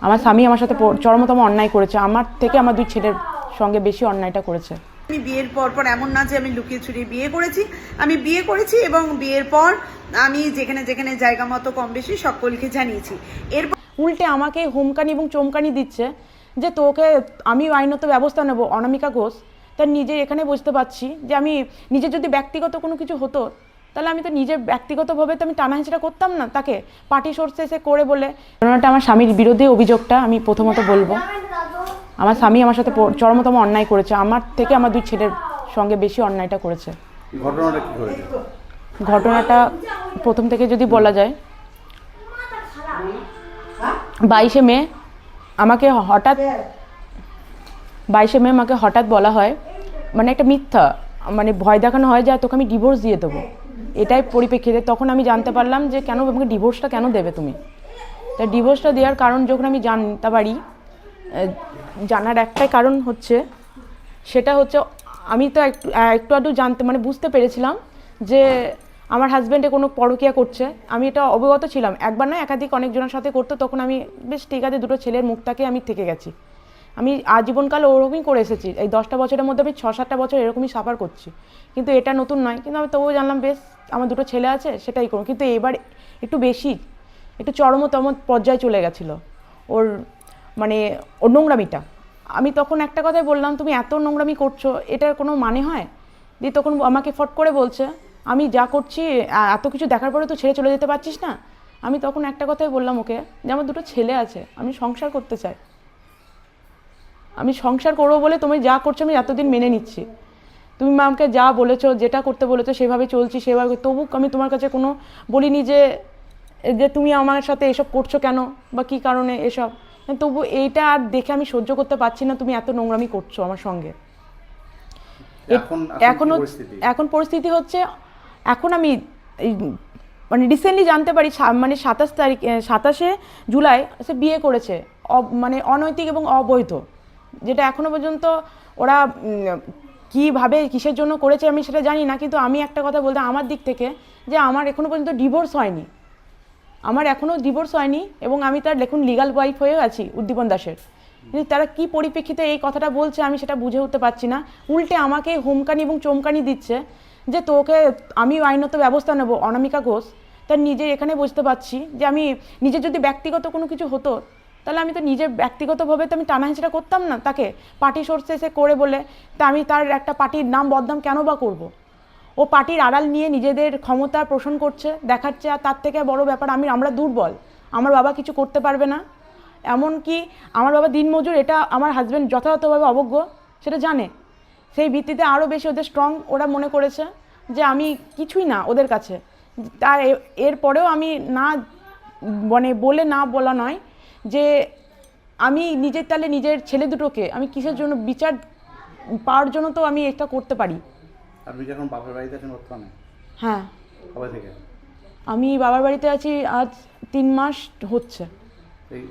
আমার স্বামী আমার সাথে চরমতম অন্যায় করেছে, আমার থেকে আমার দুই ছেলের সঙ্গে বেশি অন্যায়টা করেছে। আমি বিয়ের পর এমন না যে আমি লুকিয়ে ছুড়িয়ে বিয়ে করেছি, আমি বিয়ে করেছি এবং বিয়ের পর আমি যেখানে যেখানে জায়গা মতো কম বেশি সকলকে জানিয়েছি। এরপর উল্টে আমাকে হুমকানি এবং চমকানি দিচ্ছে যে তোকে আমি আইনত ব্যবস্থা নেব। অনামিকা ঘোষ তার নিজে এখানে বুঝতে পারছি যে আমি নিজে যদি ব্যক্তিগত কোনো কিছু হতো তাহলে আমি তো নিজের ব্যক্তিগতভাবে তো আমি টানা হেঁচড়া করতাম না তাকে, পার্টি সোর্সে এসে করে বলে। ঘটনাটা আমার স্বামীর বিরুদ্ধে অভিযোগটা আমি প্রথমত বলবো। আমার স্বামী আমার সাথে চরমতম অন্যায় করেছে, আমার থেকে আমার দুই ছেলের সঙ্গে বেশি অন্যায়টা করেছে। ঘটনাটা কি হয়েছে? ঘটনাটা প্রথম থেকে যদি বলা যায়, 22শে মে আমাকে হঠাৎ বলা হয়, মানে একটা মিথ্যা, মানে ভয় দেখানো হয় যে তোকে আমি ডিভোর্স দিয়ে দেবো, এটাই পরিপ্রেক্ষিতে তখন আমি জানতে পারলাম যে কেন আমাকে ডিভোর্সটা কেন দেবে তুমি। তাই ডিভোর্সটা দেওয়ার কারণ যখন আমি জানতে পারি, জানার একটাই কারণ হচ্ছে, সেটা হচ্ছে আমি তো একটু আধটু জানতে মানে বুঝতে পেরেছিলাম যে আমার হাজব্যান্ডে কোনো পরকীয়া করছে। আমি এটা অবগত ছিলাম, একবার না একাধিক অনেকজনের সাথে করতো, তখন আমি বেশ ঠিক আছে দুটো ছেলের মুখটাকে আমি থেকে গেছি। আমি আজীবনকাল ওরকমই করে এসেছি, এই 10টা বছরের মধ্যে আমি 6-7টা বছর এরকমই সাফার করছি, কিন্তু এটা নতুন নয়। কিন্তু আমি তবুও জানলাম বেশ আমার দুটো ছেলে আছে সেটাই করুন, কিন্তু এবার একটু বেশি, একটু চরমতম পর্যায়ে চলে গেছিলো ওর, মানে ওর নোংরামিটা। আমি তখন একটা কথাই বললাম, তুমি এত নোংরামি করছো এটার কোনো মানে হয়? দিয়ে তখন আমাকে ফট করে বলছে, আমি যা করছি এত কিছু দেখার পরে তো ছেড়ে চলে যেতে পারছিস না। আমি তখন একটা কথাই বললাম ওকে, যে আমার দুটো ছেলে আছে, আমি সংসার করতে চাই, আমি সংসার করবো বলে তুমি যা করছো আমি এতদিন মেনে নিচ্ছি, তুমি আমাকে যা বলেছো যেটা করতে বলেছো সেভাবে চলছি সেভাবে, তবু আমি তোমার কাছে কোনো বলিনি যে যে তুমি আমার সাথে এসব করছো কেন বা কী কারণে এসব। তবু এইটা আর দেখে আমি সহ্য করতে পারছি না, তুমি এত নোংরামি করছো আমার সঙ্গে। এখন পরিস্থিতি হচ্ছে, এখন আমি মানে রিসেন্টলি জানতে পারি, মানে 27শে জুলাই সে বিয়ে করেছে, মানে অনৈতিক এবং অবৈধ, যেটা এখনো পর্যন্ত ওরা কীভাবে কিসের জন্য করেছে আমি সেটা জানি না। কিন্তু আমি একটা কথা বলতে আমার দিক থেকে, যে আমার এখনো পর্যন্ত ডিভোর্স হয়নি, আমার এখনও ডিভোর্স হয়নি এবং আমি তার দেখুন লিগাল ওয়াইফ হয়েও আছি উদ্দীপন দাসের। কিন্তু তারা কী পরিপ্রেক্ষিতে এই কথাটা বলছে আমি সেটা বুঝে উঠতে পারছি না। উল্টে আমাকে হুমকানি এবং চমকানি দিচ্ছে যে তোকে আমি আইনত ব্যবস্থা নেব। অনামিকা ঘোষ তার নিজে এখানে বুঝতে পারছি যে আমি নিজে যদি ব্যক্তিগত কোনো কিছু হতো তাহলে আমি তো নিজের ব্যক্তিগতভাবে তো আমি টানা হেঁচড়া করতাম না তাকে, পার্টি সোর্সে এসে করে বলে। তা আমি তার একটা পার্টির নাম বদনাম কেন বা করবো? ও পার্টির আড়াল নিয়ে নিজেদের ক্ষমতা পোষণ করছে, দেখাচ্ছে। আর তার থেকে বড় ব্যাপার, আমরা দুর্বল, আমার বাবা কিছু করতে পারবে না। এমনকি আমার বাবা দিনমজুর, এটা আমার হাজব্যান্ড যথাযথভাবে অবজ্ঞ সেটা জানে। সেই ভিত্তিতে আরও বেশি ওদের স্ট্রং ওরা মনে করেছে যে আমি কিছুই না ওদের কাছে। তার এরপরেও আমি না মানে বলে না বলা নয় যে আমি নিজের তালে নিজের ছেলে দুটোকে আমি কিসের জন্য বিচার পাওয়ার জন্য তো আমি এটা করতে পারি। আপনি কি এখন বাবার বাড়িতে আছেন বর্তমানে? হ্যাঁ। কবে থেকে? আমি বাবার বাড়িতে আছি আজ 3 মাস হচ্ছে। এই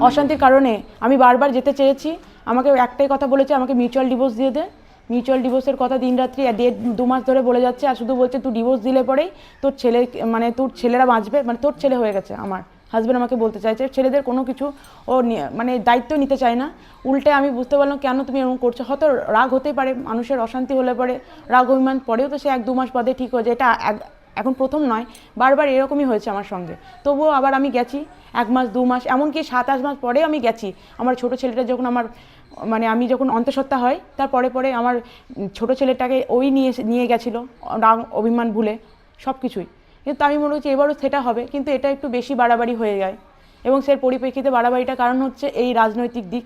অশান্তির কারণে আমি বারবার যেতে চেয়েছি, আমাকে একটাই কথা বলেছে, আমাকে মিউচুয়াল ডিভোর্স দিয়ে দে। মিউচুয়াল ডিভোর্সের কথা দিনরাত্রি 1.5-2 মাস ধরে বলে যাচ্ছে, আর শুধু বলছে তুই ডিভোর্স দিলে পরেই তোর ছেলে, মানে তোর ছেলেরা বাঁচবে, মানে তোর ছেলে হয়ে গেছে। আমার হাজব্যান্ড আমাকে বলতে চাইছে ছেলেদের কোনো কিছু ও মানে দায়িত্ব নিতে চায় না। উল্টে আমি বুঝতে পারলাম কেন তুমি এরকম করছো। হয়তো রাগ হতেই পারে, মানুষের অশান্তি হলে পরে রাগ অভিমান পরেও তো সে 1-2 মাস বাদে ঠিক হয়ে যায়। এটা এখন প্রথম নয়, বারবার এরকমই হয়েছে আমার সঙ্গে। তবুও আবার আমি গেছি 1 মাস 2 মাস, এমনকি 7-8 মাস পরে আমি গেছি। আমার ছোট ছেলেটা যখন মানে আমি যখন অন্তঃসত্ত্বা হয় তার পরে আমার ছোট ছেলেটাকে ওই নিয়ে গেছিলো রাগ অভিমান ভুলে সব কিছুই। কিন্তু আমি মনে হচ্ছে এবারও সেটা হবে, কিন্তু এটা একটু বেশি বাড়াবাড়ি হয়ে যায়। এবং সে পরিপ্রেক্ষিতে বাড়াবাড়িটার কারণ হচ্ছে এই রাজনৈতিক দিক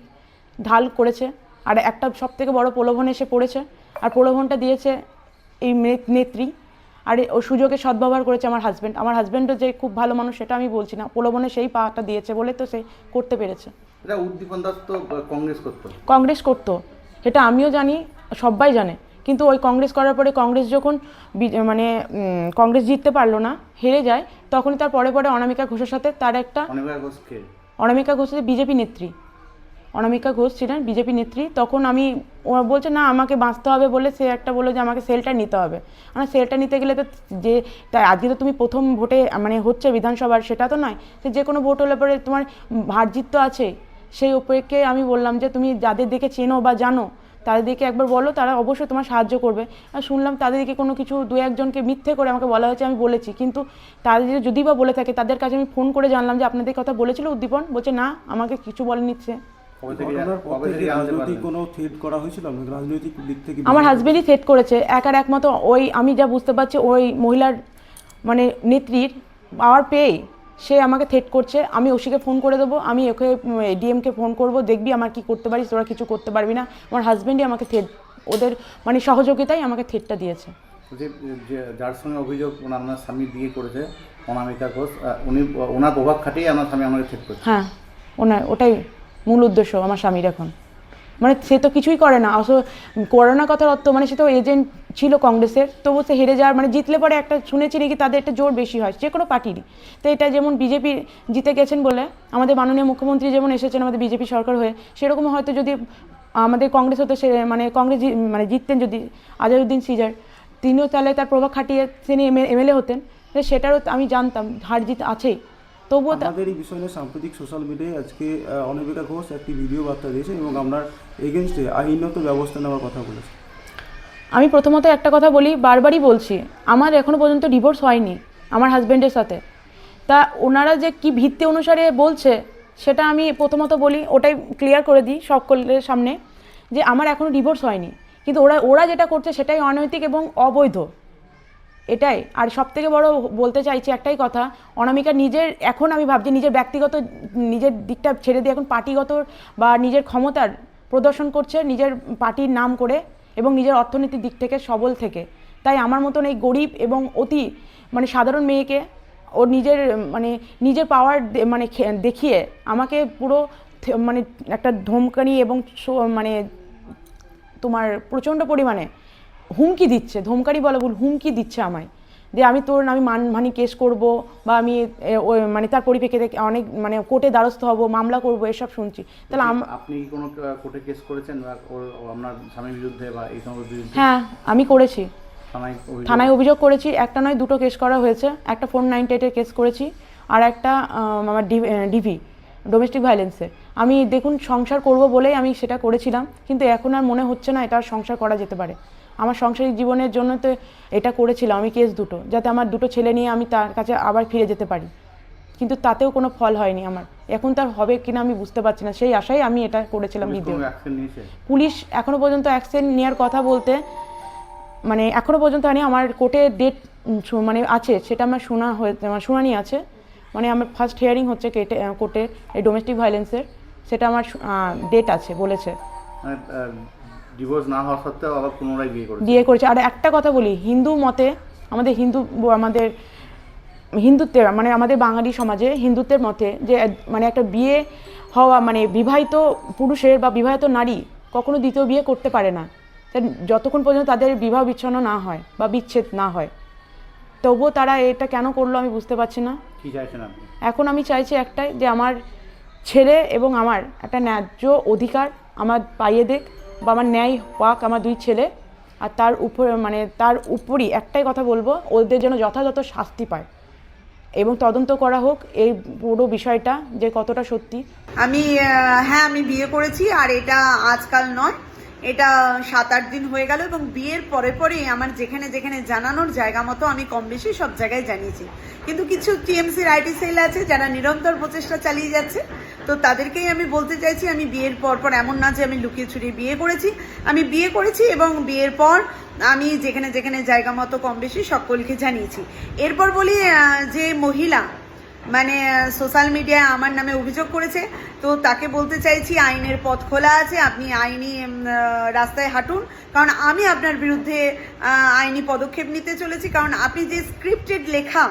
ঢাল করেছে। আর একটা সবথেকে বড় প্রলোভন এসে পড়েছে, আর প্রলোভনটা দিয়েছে এই নেত্রী। আর ও সুযোগে সদ্ব্যবহার করেছে আমার হাজব্যান্ড। আমার হাজব্যান্ডও যে খুব ভালো মানুষ সেটা আমি বলছি না, প্রলোভনে সেই পাটা দিয়েছে বলে তো সে করতে পেরেছে। এটা উদ্দীপন দাস তো কংগ্রেস করতো, সেটা আমিও জানি, সবাই জানে। কিন্তু ওই কংগ্রেস করার পরে কংগ্রেস যখন মানে কংগ্রেস জিততে পারলো না, হেরে যায়, তখনই তার পরে অনামিকা ঘোষের সাথে তার একটা, অনামিকা ঘোষ বিজেপি নেত্রী, অনামিকা ঘোষ ছিলেন বিজেপি নেত্রী, তখন আমি ও বলছে না আমাকে বাঁচতে হবে বলে সে একটা বললো যে আমাকে সেলটা নিতে হবে। মানে সেলটা নিতে গেলে তো যে তাই আজকে তো তুমি প্রথম ভোটে মানে হচ্ছে বিধানসভার, সেটা তো নয়, যে কোনো ভোট হলে পরে তোমার হার জিত তো আছে। সেই উপেক্ষে আমি বললাম যে তুমি যাদের দেখে চেনো বা জানো তাদেরকে একবার বলো, তারা অবশ্যই তোমার সাহায্য করবে। আর শুনলাম তাদেরকে কোনো কিছু দু একজনকে মিথ্যে করে আমাকে বলা হয়েছে, আমি বলেছি, কিন্তু তাদের যদি বা বলে থাকে তাদের কাছে আমি ফোন করে জানলাম যে আপনাদের কথা বলেছিল উদ্দীপন, বলছে না আমাকে কিছু বলে নিচ্ছে। কবে থেকে ঘটনার পর কবে থেকে থেকে জানতে রাজনৈতিক পারলেন? কোনো থ্রেট করা হয়েছিল আপনাকে রাজনৈতিক দিক থেকে? আমার হাজবেন্ডই সেট করেছে একমাত্র ওই, আমি যা বুঝতে পারছি ওই মহিলার মানে নেত্রীর পাওয়ার পেয়ে সে আমাকে থ্রেট করছে, আমি ওসিকে ফোন করে দেবো, আমি ওকে ডিএমকে ফোন করব, দেখবি আমার কি করতে পারিস, তোরা কিছু করতে পারবি না। আমার হাজবেন্ডই আমাকে থ্রেট, ওদের মানে সহযোগিতায় আমাকে থ্রেটটা দিয়েছে। যে যার সঙ্গে অভিযোগ আপনার স্বামী বিয়ে করেছে অনামিকা ঘোষ, উনি ওনার প্রভাব খাটিয়ে আপনার স্বামী আমাকে ঠিক করছে। হ্যাঁ, ওটাই মূল উদ্দেশ্য আমার স্বামীর এখন। মানে সে তো কিছুই করে না, আসলে করোনা কথার অর্থ মানে সে তো এজেন্ট ছিল কংগ্রেসের, তবু সে হেরে যাওয়ার মানে জিতলে পরে একটা শুনেছি নাকি তাদের একটা জোর বেশি হয় যে কোনো পার্টিরই। তো এটা যেমন বিজেপি জিতে গেছেন বলে আমাদের মাননীয় মুখ্যমন্ত্রী যেমন এসেছেন আমাদের বিজেপি সরকার হয়ে, সেরকম হয়তো যদি আমাদের কংগ্রেস হতো, সে মানে কংগ্রেস মানে জিততেন যদি আজহারউদ্দিন সিজার, তিনিও তাহলে তার প্রভাব খাটিয়ে তিনি এমএলএ হতেন, সেটারও আমি জানতাম হার জিত আছেই। তবুও আমাদের এই বিষয় নিয়ে সাম্প্রতিক সোশ্যাল মিডিয়ায় আজকে অনামিকা ঘোষ একটি ভিডিও বার্তা দিয়েছেন এবং আপনার এগেনস্টে আইনত ব্যবস্থা নেওয়ার কথা বলেছে। আমি প্রথমত একটা কথা বলি, বারবারই বলছি, আমার এখনও পর্যন্ত ডিভোর্স হয়নি আমার হাজব্যান্ডের সাথে। তা ওনারা যে কি ভিত্তি অনুসারে বলছে সেটা আমি প্রথমত বলি, ওটাই ক্লিয়ার করে দিই সকলের সামনে যে আমার এখনও ডিভোর্স হয়নি, কিন্তু ওরা যেটা করছে সেটাই অনৈতিক এবং অবৈধ, এটাই। আর সবথেকে বড় বলতে চাইছি একটাই কথা, অনামিকা নিজের এখন আমি ভাবছি নিজের ব্যক্তিগত নিজের দিকটা ছেড়ে দিয়ে এখন পার্টিগত বা নিজের ক্ষমতার প্রদর্শন করছে নিজের পার্টির নাম করে এবং নিজের অর্থনীতির দিক থেকে সবল থেকে। তাই আমার মতন এই গরিব এবং অতি মানে সাধারণ মেয়েকে ওর নিজের পাওয়ার মানে দেখিয়ে আমাকে পুরো মানে একটা ধমকানি এবং মানে তোমার প্রচণ্ড পরিমাণে হুমকি দিচ্ছে, ধমকানি বলা ভুল, হুমকি দিচ্ছে আমায় যে আমি মানহানি কেস করব বা আমি মানে তার পরিপ্রেক্ষিতে অনেক মানে কোর্টে দ্বারস্থ হব, মামলা করব, এসব শুনছি। তাহলে আপনি কি কোনো কোর্টে কেস করেছেন আপনার স্বামীর বিরুদ্ধে বা এই সমস্ত বিরুদ্ধে? হ্যাঁ, আমি করেছি, থানায় অভিযোগ অভিযোগ করেছি, একটা নয় দুটো কেস করা হয়েছে, একটা 498-এর কেস করেছি আর একটা আমার ডিভি ডোমেস্টিক ভায়োলেন্সের। আমি দেখুন সংসার করব বলেই আমি সেটা করেছিলাম, কিন্তু এখন আর মনে হচ্ছে না এটা সংসার করা যেতে পারে। আমার সাংসারিক জীবনের জন্য তো এটা করেছিলাম আমি কেস দুটো, যাতে আমার দুটো ছেলে নিয়ে আমি তার কাছে আবার ফিরে যেতে পারি, কিন্তু তাতেও কোনো ফল হয়নি আমার। এখন তার হবে কিনা আমি বুঝতে পারছি না, সেই আশায় আমি এটা করেছিলাম ভিডিও। পুলিশ এখনও পর্যন্ত অ্যাকশন নেওয়ার কথা বলতে মানে এখনও পর্যন্ত হয়নি। আমার কোর্টে ডেট মানে আছে, সেটা আমার শুনানি আছে, মানে আমার ফার্স্ট হিয়ারিং হচ্ছে কোর্টে এই ডোমেস্টিক ভায়োলেন্সের, সেটা আমার ডেট আছে বলেছে। ডিভোর্স না হওয়া সত্ত্বেও আবার পুনরায় বিয়ে করেছে। আর একটা কথা বলি, হিন্দু মতে আমাদের হিন্দুত্বের মানে আমাদের বাঙালি সমাজে হিন্দুত্বের মতে যে মানে একটা বিয়ে হওয়া মানে বিবাহিত পুরুষের বা বিবাহিত নারী কখনো দ্বিতীয় বিয়ে করতে পারে না যতক্ষণ পর্যন্ত তাদের বিবাহ বিচ্ছিন্ন না হয় বা বিচ্ছেদ না হয়। তবুও তারা এটা কেন করলো আমি বুঝতে পারছি না। কি চাইছেন আপনি? এখন আমি চাইছি একটাই, যে আমার ছেলে এবং আমার একটা ন্যায্য অধিকার আমার পাইয়ে দেখ, বা আমার ন্যায় পাক আমার দুই ছেলে। আর তার উপরই একটাই কথা বলবো, ওদের যেন যথাযথ শাস্তি পায় এবং তদন্ত করা হোক এই পুরো বিষয়টা যে কতটা সত্যি। আমি বিয়ে করেছি, আর এটা আজকাল নয়, এটা 7-8 দিন হয়ে গেল, এবং বিয়ের পরে আমার যেখানে যেখানে জানানোর জায়গা মতো আমি কম বেশি সব জায়গায় জানিয়েছি। কিন্তু কিছু টিএমসির আইটি সেল আছে যারা নিরন্তর প্রচেষ্টা চালিয়ে যাচ্ছে, তো তাদেরকেই আমি বলতে চাইছি, আমি বিয়ের পর এমন না যে আমি লুকিয়ে ছুড়িয়ে বিয়ে করেছি, আমি বিয়ে করেছি এবং বিয়ের পর আমি যেখানে যেখানে জায়গা মতো কম বেশি সকলকে জানিয়েছি। এরপর বলি, যে মহিলা মানে সোশ্যাল মিডিয়ায় আমার নামে অভিযোগ করেছে, তো তাকে বলতে চাইছি আইনের পথ খোলা আছে, আপনি আইনি রাস্তায় হাঁটুন, কারণ আমি আপনার বিরুদ্ধে আইনি পদক্ষেপ নিতে চলেছি। কারণ আপনি যে স্ক্রিপ্টেড লেখা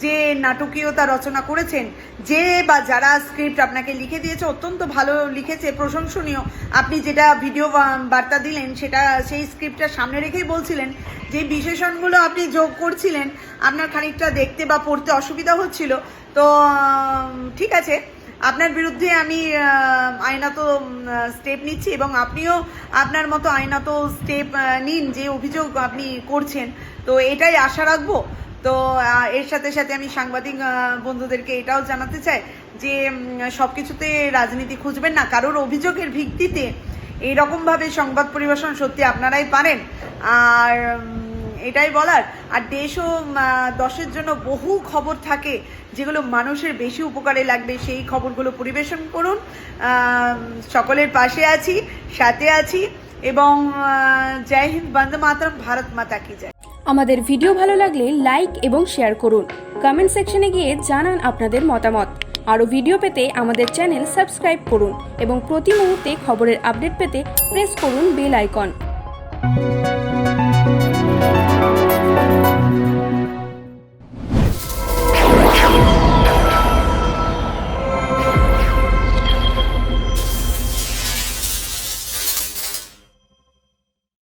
যে নাটকীয়তা রচনা করেছেন, যে বা যারা স্ক্রিপ্ট আপনাকে লিখে দিয়েছে অত্যন্ত ভালো লিখেছে, প্রশংসনীয়। আপনি যেটা ভিডিও বার্তা দিলেন সেটা সেই স্ক্রিপ্টটা সামনে রেখেই বলছিলেন যে বিশেষণগুলো আপনি যোগ করছিলেন, আপনার খানিকটা দেখতে বা পড়তে অসুবিধা হচ্ছিল। তো ঠিক আছে, আপনার বিরুদ্ধে আমি আইনত স্টেপ নিচ্ছি এবং আপনিও আপনার মতো আইনত স্টেপ নিন যে অভিযোগ আপনি করছেন। তো এটাই আশা রাখবো। তো এর সাথে সাথে আমি সাংবাদিক বন্ধুদেরকে এটাও জানাতে চাই যে সব কিছুতে রাজনীতি খুঁজবেন না, কারোর অভিযোগের ভিত্তিতে এইরকমভাবে সংবাদ পরিবেশন সত্যি আপনারাই পারেন। আর এটাই বলার, আর দেশ ও দশের জন্য বহু খবর থাকে যেগুলো মানুষের বেশি উপকারে লাগবে, সেই খবরগুলো পরিবেশন করুন। সকলের পাশে আছি, সাথে আছি এবং জয় হিন্দ, বন্দে মাতরম, ভারত মাতা কি জয়। আমাদের ভিডিও ভালো লাগলে লাইক এবং শেয়ার করুন। কমেন্ট সেকশনে গিয়ে জানান আপনাদের মতামত। আরও ভিডিও পেতে আমাদের চ্যানেল সাবস্ক্রাইব করুন এবং প্রতি মুহূর্তে খবরের আপডেট পেতে প্রেস করুন বেল আইকন।